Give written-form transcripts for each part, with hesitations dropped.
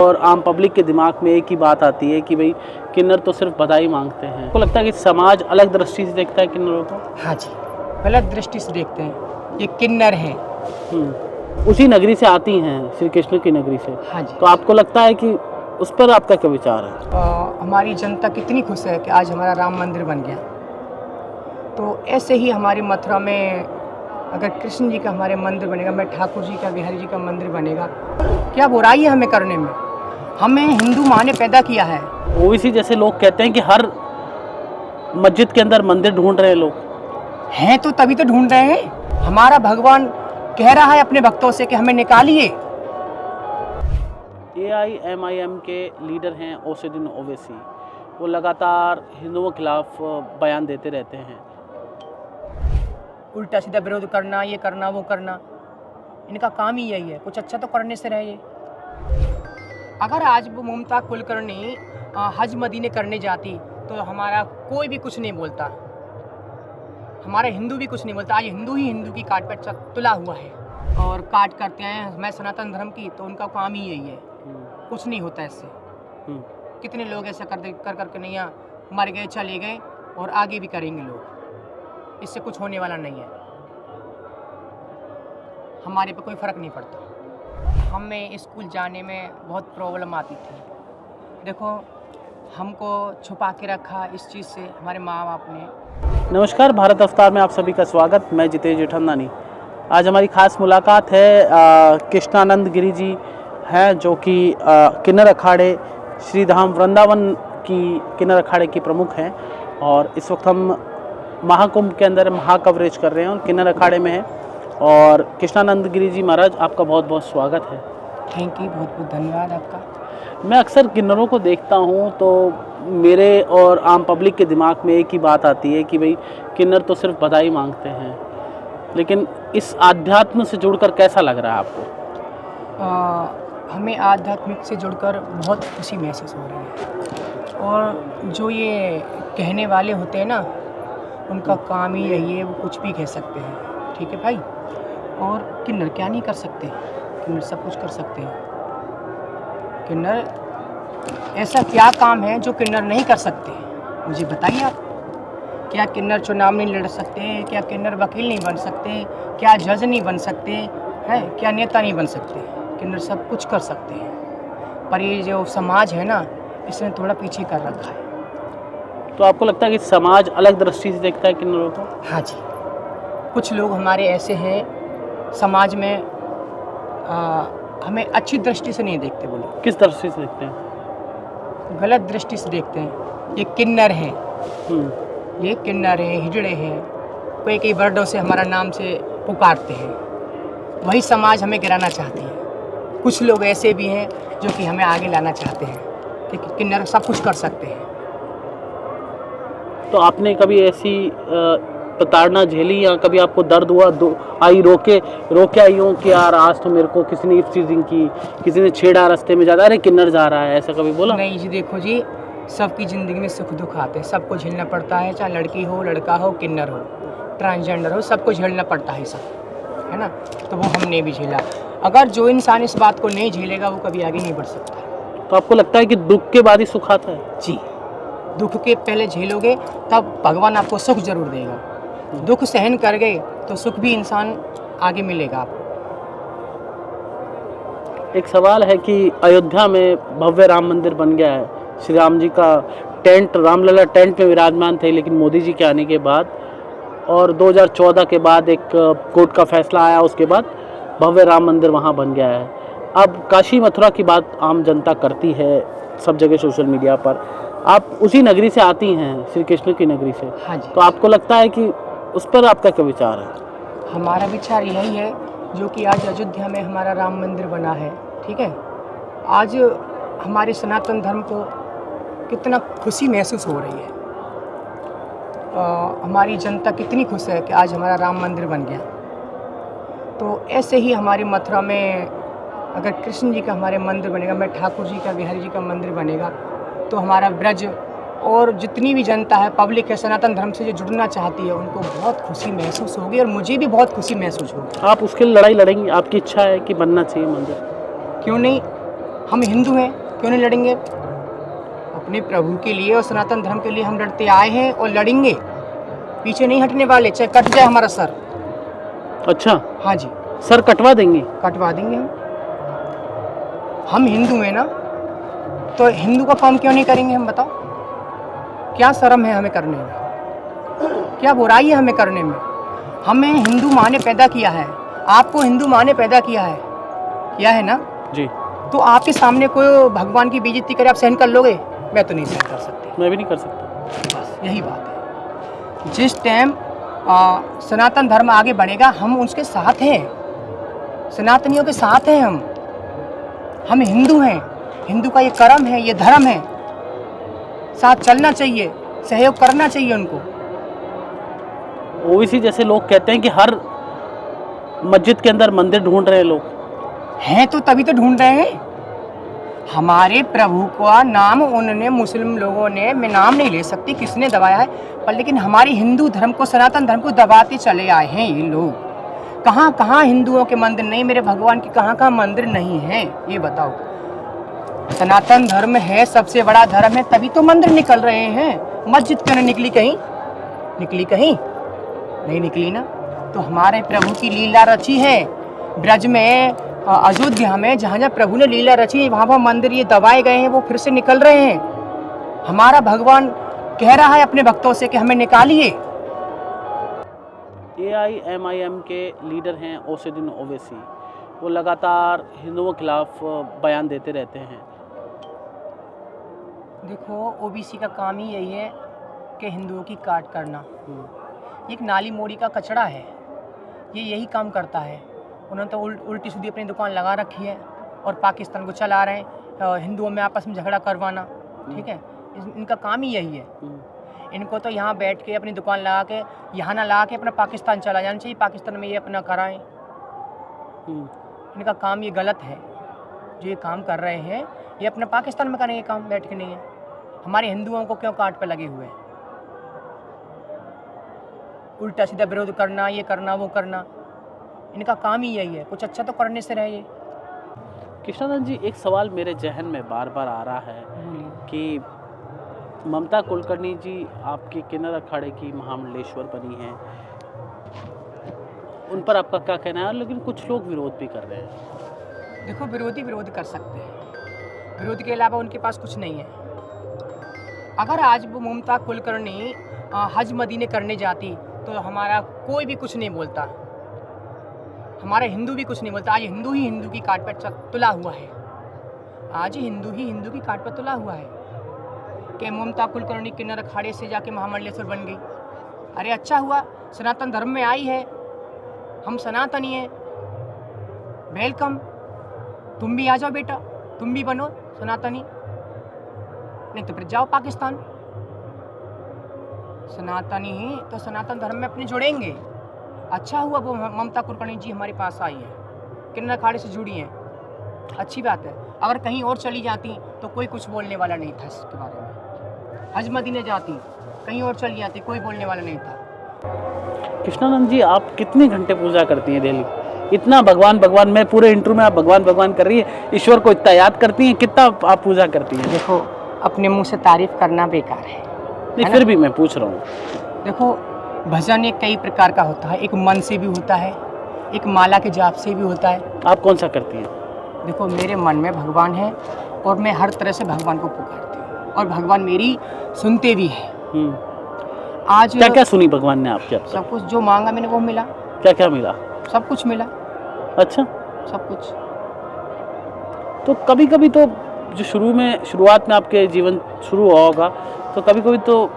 और आम पब्लिक के दिमाग में एक ही बात आती है कि भाई किन्नर तो सिर्फ बधाई मांगते हैं। आपको लगता है कि समाज अलग दृष्टि से देखता है किन्नरों को? हाँ जी, गलत दृष्टि से देखते हैं। ये किन्नर हैं। उसी नगरी से आती हैं, श्री कृष्ण की नगरी से। हाँ जी। तो आपको लगता है कि उस पर आपका क्या विचार है? हमारी जनता कितनी खुश है कि आज हमारा राम मंदिर बन गया। तो ऐसे ही हमारी मथुरा में अगर कृष्ण जी का हमारे मंदिर बनेगा, मैं ठाकुर जी का, बिहारी जी का मंदिर बनेगा, क्या बुराई है हमें करने में? हमें हिंदू माँ ने पैदा किया है। ओवैसी जैसे लोग कहते हैं कि हर मस्जिद के अंदर मंदिर ढूंढ रहे हैं लोग। हैं तो तभी तो ढूंढ रहे हैं। हमारा भगवान कह रहा है अपने भक्तों से कि हमें निकालिए। AIMIM के लीडर हैं असदुद्दीन ओवैसी। वो लगातार हिंदुओं के खिलाफ बयान देते रहते हैं। उल्टा सीधा विरोध करना, ये करना, वो करना, इनका काम ही यही है। कुछ अच्छा तो करने से रहे। अगर आज वो मुमताज़ कुलकर्णी हज मदीने करने जाती तो हमारा कोई भी कुछ नहीं बोलता, हमारा हिंदू भी कुछ नहीं बोलता। आज हिंदू ही हिंदू की काट पर तुला हुआ है और काट करते हैं। मैं सनातन धर्म की, तो उनका काम ही यही है। कुछ नहीं होता इससे। कितने लोग ऐसा कर करके नहीं मर गए, चले गए, और आगे भी करेंगे लोग। इससे कुछ होने वाला नहीं है। हमारे पे कोई फ़र्क नहीं पड़ता। हमें स्कूल जाने में बहुत प्रॉब्लम आती थी। देखो, हमको छुपा के रखा इस चीज़ से हमारे माँ बाप ने। नमस्कार, भारत अवतार में आप सभी का स्वागत। मैं जितेश जेठमलानी। आज हमारी खास मुलाकात है कृष्णानंद गिरी जी हैं, जो कि किन्नर अखाड़े श्री धाम वृंदावन की किन्नर अखाड़े की प्रमुख हैं। और इस वक्त हम महाकुंभ के अंदर महाकवरेज कर रहे हैं और किन्नर अखाड़े में हैं। और कृष्णानंद गिरी जी महाराज, आपका बहुत बहुत स्वागत है। थैंक यू, बहुत बहुत धन्यवाद आपका। मैं अक्सर किन्नरों को देखता हूँ तो मेरे और आम पब्लिक के दिमाग में एक ही बात आती है कि भाई किन्नर तो सिर्फ बधाई मांगते हैं। लेकिन इस आध्यात्म से जुड़कर कैसा लग रहा है आपको? हमें आध्यात्मिक से जुड़कर बहुत खुशी महसूस हो रही है। और जो ये कहने वाले होते हैं ना, उनका काम ही यही है, वो कुछ भी कह सकते हैं। ठीक है भाई। और किन्नर क्या नहीं कर सकते? किन्नर सब कुछ कर सकते हैं। किन्नर ऐसा क्या काम है जो किन्नर नहीं कर सकते? मुझे बताइए आप। क्या किन्नर चुनाव नहीं लड़ सकते? क्या किन्नर वकील नहीं बन सकते? क्या जज नहीं बन सकते हैं? क्या नेता नहीं बन सकते? किन्नर सब कुछ कर सकते हैं। पर ये जो समाज है ना, इसने थोड़ा पीछे कर रखा है। तो आपको लगता है कि समाज अलग दृष्टि से देखता है किन्नरों को? हाँ जी, कुछ लोग हमारे ऐसे हैं समाज में, हमें अच्छी दृष्टि से नहीं देखते। वो लोग किस दृष्टि से देखते हैं? गलत दृष्टि से देखते हैं। ये किन्नर हैं, ये किन्नर हैं, हिजड़े हैं, कई वर्डों से हमारा नाम से पुकारते हैं। वही समाज हमें गिराना चाहती है। कुछ लोग ऐसे भी हैं जो कि हमें आगे लाना चाहते हैं कि किन्नर सब कुछ कर सकते हैं। तो आपने कभी ऐसी प्रताड़ना झेली या कभी आपको दर्द हुआ, रोके आई हो कि यार आज तो मेरे को किसी ने चीजिंग की, किसी ने छेड़ा रास्ते में जाता, अरे किन्नर जा रहा है, ऐसा कभी बोला? नहीं जी, देखो जी, सबकी ज़िंदगी में सुख दुख आते हैं, सबको झेलना पड़ता है। चाहे लड़की हो, लड़का हो, किन्नर हो, ट्रांसजेंडर हो, सबको झेलना पड़ता है सब, है ना। तो वो हमने भी झेला। अगर जो इंसान इस बात को नहीं झेलेगा, वो कभी आगे नहीं बढ़ सकता। तो आपको लगता है कि दुख के बाद ही सुख आता है? जी, दुख के पहले झेलोगे तब भगवान आपको सुख जरूर देगा। दुख सहन कर गए तो सुख भी इंसान आगे मिलेगा आपको। एक सवाल है कि अयोध्या में भव्य राम मंदिर बन गया है। श्री राम जी का टेंट, रामलला टेंट में विराजमान थे, लेकिन मोदी जी के आने के बाद और 2014 के बाद एक कोर्ट का फैसला आया, उसके बाद भव्य राम मंदिर वहाँ बन गया है। अब काशी मथुरा की बात आम जनता करती है सब जगह सोशल मीडिया पर। आप उसी नगरी से आती हैं, श्री कृष्ण की नगरी से। हाँ जी। तो आपको लगता है कि उस पर आपका क्या विचार है? हमारा विचार यही है जो कि आज अयोध्या में हमारा राम मंदिर बना है। ठीक है, आज हमारे सनातन धर्म को कितना खुशी महसूस हो रही है। हमारी जनता कितनी खुश है कि आज हमारा राम मंदिर बन गया। तो ऐसे ही हमारी मथुरा में अगर कृष्ण जी का हमारे मंदिर बनेगा, मैं ठाकुर जी का, बिहारी जी का मंदिर बनेगा, तो हमारा ब्रज और जितनी भी जनता है, पब्लिक है, सनातन धर्म से जो जुड़ना चाहती है, उनको बहुत खुशी महसूस होगी और मुझे भी बहुत खुशी महसूस होगी। आप उसके लिए लड़ाई लड़ेंगी? आपकी इच्छा है कि बनना चाहिए मंदिर? क्यों नहीं। हम हिंदू हैं, क्यों नहीं लड़ेंगे? अपने प्रभु के लिए और सनातन धर्म के लिए हम लड़ते आए हैं और लड़ेंगे, पीछे नहीं हटने वाले, चाहे कट जाए हमारा सर। अच्छा, हाँ जी, सर कटवा देंगे? कटवा देंगे हम हिंदू हैं ना, तो हिंदू का काम क्यों नहीं करेंगे हम? बताओ, क्या शर्म है हमें करने में? क्या बुराई है हमें करने में? हमें हिंदू माँ ने पैदा किया है, आपको हिंदू माँ ने पैदा किया है ना जी। तो आपके सामने कोई भगवान की बेइज्जती करे, आप सहन कर लोगे? मैं तो नहीं सहन कर सकती। मैं भी नहीं कर सकता। बस यही बात है। जिस टाइम सनातन धर्म आगे बढ़ेगा, हम उसके साथ हैं, सनातनियों के साथ हैं हम हिंदू हैं, हिंदू का ये कर्म है, ये धर्म है, साथ चलना चाहिए, सहयोग करना चाहिए उनको। ओवैसी जैसे लोग कहते हैं कि हर मस्जिद के अंदर मंदिर ढूंढ रहे हैं लोग। हैं तो तभी तो ढूंढ रहे हैं। हमारे प्रभु का नाम उन्होंने, मुस्लिम लोगों ने, मैं नाम नहीं ले सकती किसने दबाया है, पर लेकिन हमारे हिंदू धर्म को, सनातन धर्म को दबाते चले आए हैं ये लोग। कहाँ कहाँ हिंदुओं के मंदिर नहीं, मेरे भगवान के कहाँ कहाँ मंदिर नहीं है, ये बताओ। सनातन धर्म है, सबसे बड़ा धर्म है, तभी तो मंदिर निकल रहे हैं। मस्जिद क्यों नहीं निकली? कहीं निकली? कहीं नहीं निकली ना। तो हमारे प्रभु की लीला रची है ब्रज में, अयोध्या में, जहाँ जहाँ प्रभु ने लीला रची है, वहाँ मंदिर ये दबाए गए हैं, वो फिर से निकल रहे हैं। हमारा भगवान कह रहा है अपने भक्तों से कि हमें निकालिए। AIMIM के लीडर हैं असदुद्दीन ओवैसी, वो लगातार हिंदुओं के खिलाफ बयान देते रहते हैं। देखो, ओबीसी का काम ही यही है कि हिंदुओं की काट करना। एक नाली मोड़ी का कचड़ा है, ये यही काम करता है। उन्होंने तो उल्टी सीधी अपनी दुकान लगा रखी है और पाकिस्तान को चला रहे हैं, हिंदुओं में आपस में झगड़ा करवाना। ठीक है, इनका काम ही यही है। इनको तो यहाँ बैठ के अपनी दुकान लगा के, यहाँ ना लगा के अपना पाकिस्तान चला जाना चाहिए, पाकिस्तान में ये अपना कराएं। इनका काम ये गलत है, जो ये काम कर रहे हैं, ये अपना पाकिस्तान में करेंगे काम, बैठ के नहीं है। हमारे हिंदुओं को क्यों काट पे लगे हुए हैं? उल्टा सीधा विरोध करना, ये करना, वो करना, इनका काम ही यही है। कुछ अच्छा तो करने से रहे। कृष्णानंद जी, एक सवाल मेरे जहन में बार बार आ रहा है कि ममता कुलकर्णी जी आपके किन्नर अखाड़े की महामंडलेश्वर बनी हैं, उन पर आपका क्या कहना है? लेकिन कुछ लोग विरोध भी कर रहे हैं। देखो, विरोधी विरोध कर सकते हैं, विरोध के अलावा उनके पास कुछ नहीं है। अगर आज वो ममता कुलकर्णी हज मदीने करने जाती तो हमारा कोई भी कुछ नहीं बोलता, हमारा हिंदू भी कुछ नहीं बोलता। आज हिंदू ही हिंदू की काट पर तुला हुआ है, आज हिंदू ही हिंदू की काट पर तुला हुआ है कि ममता कुलकर्णी किन्नर अखाड़े से जाके महामंडलेश्वर बन गई। अरे अच्छा हुआ, सनातन धर्म में आई है, हम सनातनी हैं, वेलकम। तुम भी आ जाओ बेटा, तुम भी बनो सनातनी, नहीं तो फिर जाओ पाकिस्तान। सनातनी ही तो सनातन धर्म में अपने जुड़ेंगे। अच्छा हुआ वो ममता कुलकर्णी जी हमारे पास आई है, किन्नर अखाड़े से जुड़ी हैं, अच्छी बात है। अगर कहीं और चली जाती तो कोई कुछ बोलने वाला नहीं था इसके बारे में। हज मदीने जाती, कहीं और चली जाती, कोई बोलने वाला नहीं था। कृष्णानंद जी, आप कितने घंटे पूजा करती हैं डेली? इतना भगवान भगवान, मैं पूरे इंटरव्यू में आप भगवान भगवान कर रही है, ईश्वर को इतना याद करती हैं, कितना आप पूजा करती हैं? देखो, अपने मुंह से तारीफ करना बेकार है, नहीं फिर भी मैं पूछ रहा हूँ। देखो, भजन एक कई प्रकार का होता है, एक मन से भी होता है, एक माला के जाप से भी होता है। आप कौन सा करती हैं? देखो, मेरे मन में भगवान है और मैं हर तरह से भगवान को पुकारती हूँ और भगवान मेरी सुनते भी हैं। आज क्या क्या सुनी भगवान ने आपके? सब कुछ जो मांगा मैंने वो मिला। क्या क्या मिला? सब कुछ मिला। अच्छा, सब कुछ। तो कभी कभी तो जो शुरुआत में आपके जीवन शुरू हुआ होगा, तो कभी कभी तो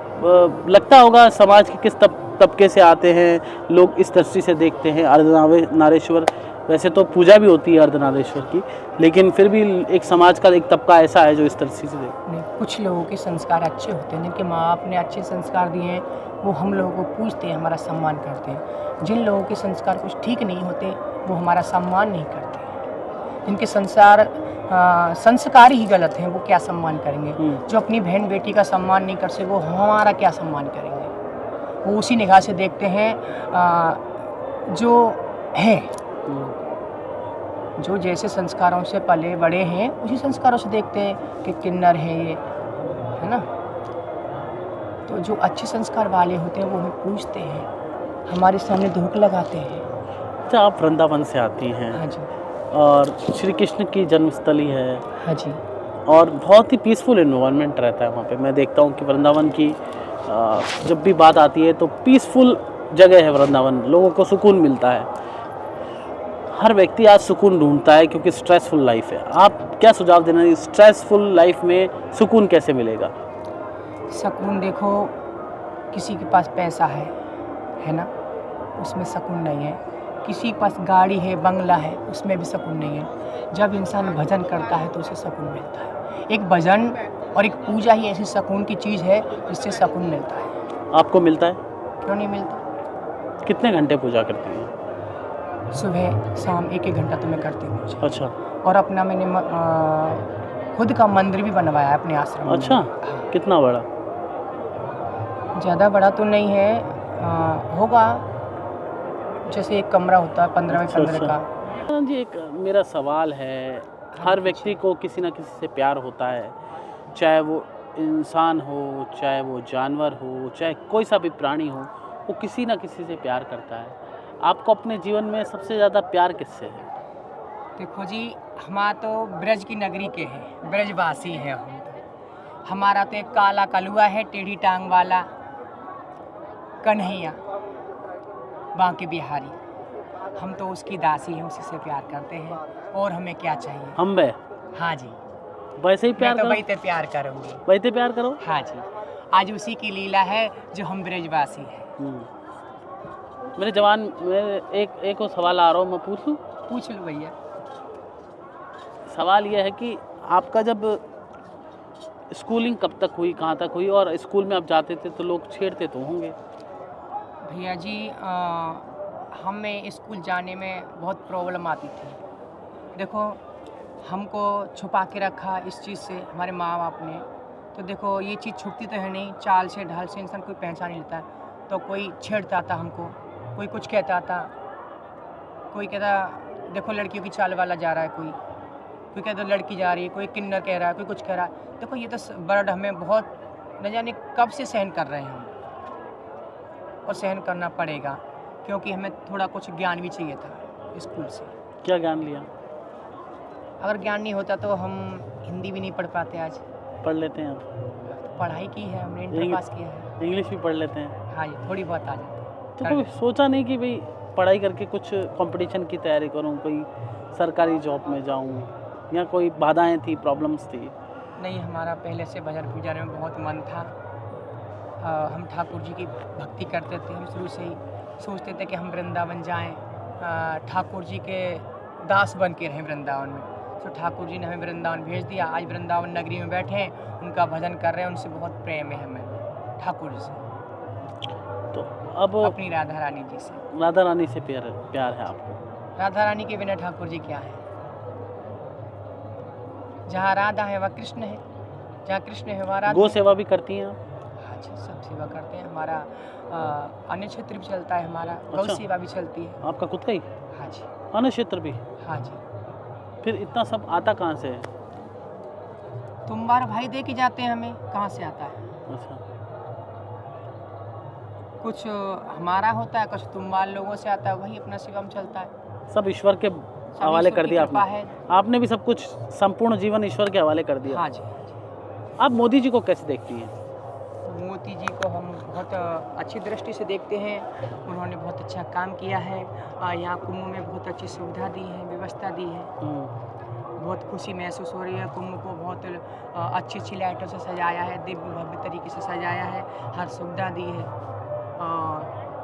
लगता होगा समाज के किस तबके से आते हैं लोग, इस दृष्टि से देखते हैं अर्धनारेश्वर। वैसे तो पूजा भी होती है अर्धनारेश्वर की, लेकिन फिर भी एक समाज का एक तबका ऐसा है जो इस दृष्टि से देखते हैं। कुछ लोगों के संस्कार अच्छे होते हैं, जिनके माँ बाप ने अच्छे संस्कार दिए हैं, वो हम लोगों को पूछते हैं, हमारा सम्मान करते हैं। जिन लोगों के संस्कार कुछ ठीक नहीं होते, वो हमारा सम्मान नहीं करते। जिनके संस्कार ही गलत हैं, वो क्या सम्मान करेंगे? जो अपनी बहन बेटी का सम्मान नहीं कर सके, वो हमारा क्या सम्मान करेंगे? वो उसी निगाह से देखते हैं जो है। जो जैसे संस्कारों से पले बड़े हैं उसी संस्कारों से देखते हैं कि किन्नर है ये, है ना। तो जो अच्छे संस्कार वाले होते हैं वो हमें पूछते हैं, हमारे सामने धूप लगाते हैं। अच्छा, आप वृंदावन से आती हैं हाँ जी, और श्री कृष्ण की जन्मस्थली है हाँ जी, और बहुत ही पीसफुल इन्वायरमेंट रहता है वहाँ पे। मैं देखता हूँ कि वृंदावन की जब भी बात आती है तो पीसफुल जगह है वृंदावन, लोगों को सुकून मिलता है। हर व्यक्ति आज सुकून ढूंढता है क्योंकि स्ट्रेसफुल लाइफ है। आप क्या सुझाव देना, स्ट्रेसफुल लाइफ में सुकून कैसे मिलेगा? सुकून देखो, किसी के पास पैसा है ना, उसमें सुकून नहीं है। किसी के पास गाड़ी है, बंगला है, उसमें भी सुकून नहीं है। जब इंसान भजन करता है तो उसे सुकून मिलता है। एक भजन और एक पूजा ही ऐसी सुकून की चीज़ है जिससे सुकून मिलता है। आपको मिलता है? क्यों नहीं मिलता? कितने घंटे पूजा करती हैं? सुबह शाम 1-1 घंटा तो मैं करती हूँ पूजा। अच्छा, और अपना मैंने खुद का मंदिर भी बनवाया है अपने आश्रम में। अच्छा, कितना बड़ा? ज़्यादा बड़ा तो नहीं है, होगा जैसे एक कमरा होता है 15 बाई 15 का। हाँ जी, एक मेरा सवाल है, हर व्यक्ति को किसी ना किसी से प्यार होता है, चाहे वो इंसान हो, चाहे वो जानवर हो, चाहे कोई सा भी प्राणी हो, वो किसी ना किसी से प्यार करता है। आपको अपने जीवन में सबसे ज़्यादा प्यार किससे है? देखो जी, हमारा तो ब्रज की नगरी के हैं, ब्रजवासी हैं हम तो। हमारा तो एक काला कलुआ है, टेढ़ी टांग वाला कन्हैया, बांके बिहारी। हम तो उसकी दासी हैं, उसी से प्यार करते हैं। और हमें क्या चाहिए? हम बे हाँ जी, वैसे ही प्यार मैं तो करो, वही पे प्यार करूँगी। वैसे प्यार करो। हाँ जी, आज उसी की लीला है जो हम ब्रजवासी हैं। मेरे जवान, मेरे एक और सवाल आ रहा हूँ, मैं पूछ लूँ? पूछ लो भैया। सवाल यह है कि आपका जब स्कूलिंग कब तक हुई, कहाँ तक हुई, और स्कूल में आप जाते थे तो लोग छेड़ते तो होंगे? भैया जी, हमें स्कूल जाने में बहुत प्रॉब्लम आती थी। देखो, हमको छुपा के रखा इस चीज़ से हमारे माँ बाप ने। तो देखो, ये चीज़ छुपती तो है नहीं, चाल से ढाल से इंसान कोई पहचान नहीं लेता है। तो कोई छेड़ता था हमको, कोई कुछ कहता था, कोई कहता देखो लड़कियों की चाल वाला जा रहा है, कोई कहता लड़की जा रही है, कोई किन्नर कह रहा है, कोई कुछ कह रहा है। देखो, ये तो बर्ड हमें बहुत न जाने कब से सहन कर रहे हैं हम, और सहन करना पड़ेगा क्योंकि हमें थोड़ा कुछ ज्ञान भी चाहिए था स्कूल से। क्या ज्ञान लिया? अगर ज्ञान नहीं होता तो हम हिंदी भी नहीं पढ़ पाते आज। पढ़ लेते हैं आप? तो पढ़ाई की है हमने, इंटर पास किया है। इंग्लिश भी पढ़ लेते हैं? हाँ जी, थोड़ी बहुत आ जाती है। तो कभी सोचा नहीं कि भाई पढ़ाई करके कुछ कंपटीशन की तैयारी करूं, कोई सरकारी जॉब में जाऊं, या कोई बाधाएं थी, प्रॉब्लम्स थी? नहीं, हमारा पहले से भजन पूजा में बहुत मन था। हम ठाकुर जी की भक्ति करते थे। हम शुरू से ही सोचते थे कि हम वृंदावन जाएं, ठाकुर जी के दास बन के रहें वृंदावन में। तो ठाकुर जी ने हमें वृंदावन भेज दिया। आज वृंदावन नगरी में बैठे हैं, उनका भजन कर रहे हैं। उनसे बहुत प्रेम है हमें, ठाकुर जी से, तो अब अपनी राधा रानी जी से। राधा रानी से प्यार है आपको? राधा रानी के बिना ठाकुर जी क्या है? जहाँ राधा है वहाँ कृष्ण है, जहाँ कृष्ण है वहाँ राधा। गौ सेवा भी करती हैं आप? हाँ जी, सब सेवा करते हैं। हमारा अन्य क्षेत्र भी चलता है, हमारा गौ अच्छा। सेवा भी चलती है। आपका खुद का ही? हाँ जी, अन्य क्षेत्र भी? हाँ जी। फिर इतना सब आता कहाँ से है? तुम बार भाई दे के जाते हैं, हमें कहाँ से आता है? अच्छा, कुछ हमारा होता है, कुछ तुम बार लोगों से आता है, वही अपना सेवा में चलता है। सब ईश्वर के सब हवाले ईश्वर कर की दिया कृपा आपने? है। आपने भी सब कुछ, संपूर्ण जीवन ईश्वर के हवाले कर दिया? हाँ जी, हाँ जी। आप मोदी जी को कैसे देखती हैं? मोदी जी को हम बहुत अच्छी दृष्टि से देखते हैं। उन्होंने बहुत अच्छा काम किया है। यहाँ कुंभ में बहुत अच्छी सुविधा दी है, व्यवस्था दी है। बहुत खुशी महसूस हो रही है। कुंभ को बहुत अच्छी अच्छी लाइटों से सजाया है, दिव्य भव्य तरीके से सजाया है, हर सुविधा दी है।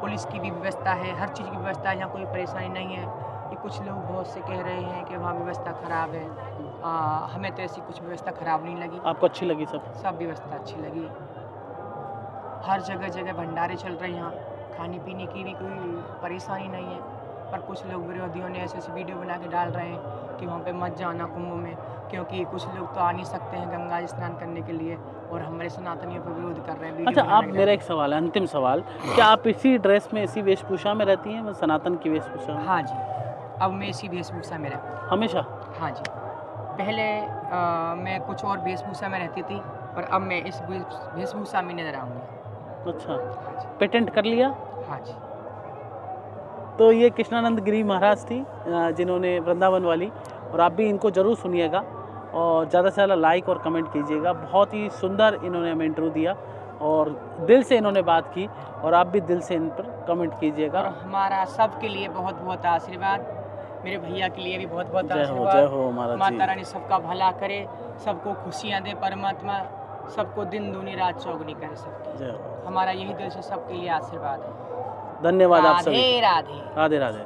पुलिस की भी व्यवस्था है, हर चीज़ की व्यवस्था है, यहाँ कोई परेशानी नहीं है। ये कुछ लोग बहुत से कह रहे हैं कि वहाँ व्यवस्था ख़राब है। हमें तो ऐसी कुछ व्यवस्था ख़राब नहीं लगी। आपको अच्छी लगी सब? सब व्यवस्था अच्छी लगी। हर जगह जगह भंडारे चल रहे हैं यहाँ, खाने पीने की भी कोई परेशानी नहीं है। पर कुछ लोग विरोधियों ने ऐसे वीडियो बना के डाल रहे हैं कि वहाँ पे मत जाना कुंभ में, क्योंकि कुछ लोग तो आ नहीं सकते हैं गंगा स्नान करने के लिए, और हमारे सनातनियों पर विरोध कर रहे हैं। अच्छा, आप, मेरा एक सवाल है, अंतिम सवाल, क्या आप इसी ड्रेस में, इसी वेशभूषा में रहती हैं, सनातन की वेशभूषा में? हाँ जी। अब मैं इसी वेशभूषा में रहूँ। हमेशा? हाँ जी, पहले मैं कुछ और वेशभूषा में रहती थी, पर अब मैं इस वेशभूषा में नजर आऊँगी। अच्छा, हाँ जी। पेटेंट कर लिया? हाँ जी। तो ये कृष्णानंद गिरी महाराज थी जिन्होंने वृंदावन वाली, और आप भी इनको ज़रूर सुनिएगा और ज़्यादा से ज़्यादा लाइक और कमेंट कीजिएगा। बहुत ही सुंदर इन्होंने हमें इंटरव्यू दिया और दिल से इन्होंने बात की, और आप भी दिल से इन पर कमेंट कीजिएगा। और हमारा सबके लिए बहुत बहुत आशीर्वाद, मेरे भैया के लिए भी बहुत बहुत जय आशीर्वाद। हो महाराज जी। माता रानी सबका भला करे, सबको खुशियाँ दे परमात्मा, सबको दिन दूनी रात चौगुनी करे सबकी। जय हो। हमारा यही दिल से सबके लिए आशीर्वाद है। धन्यवाद आप सभी। राधे राधे। राधे राधे।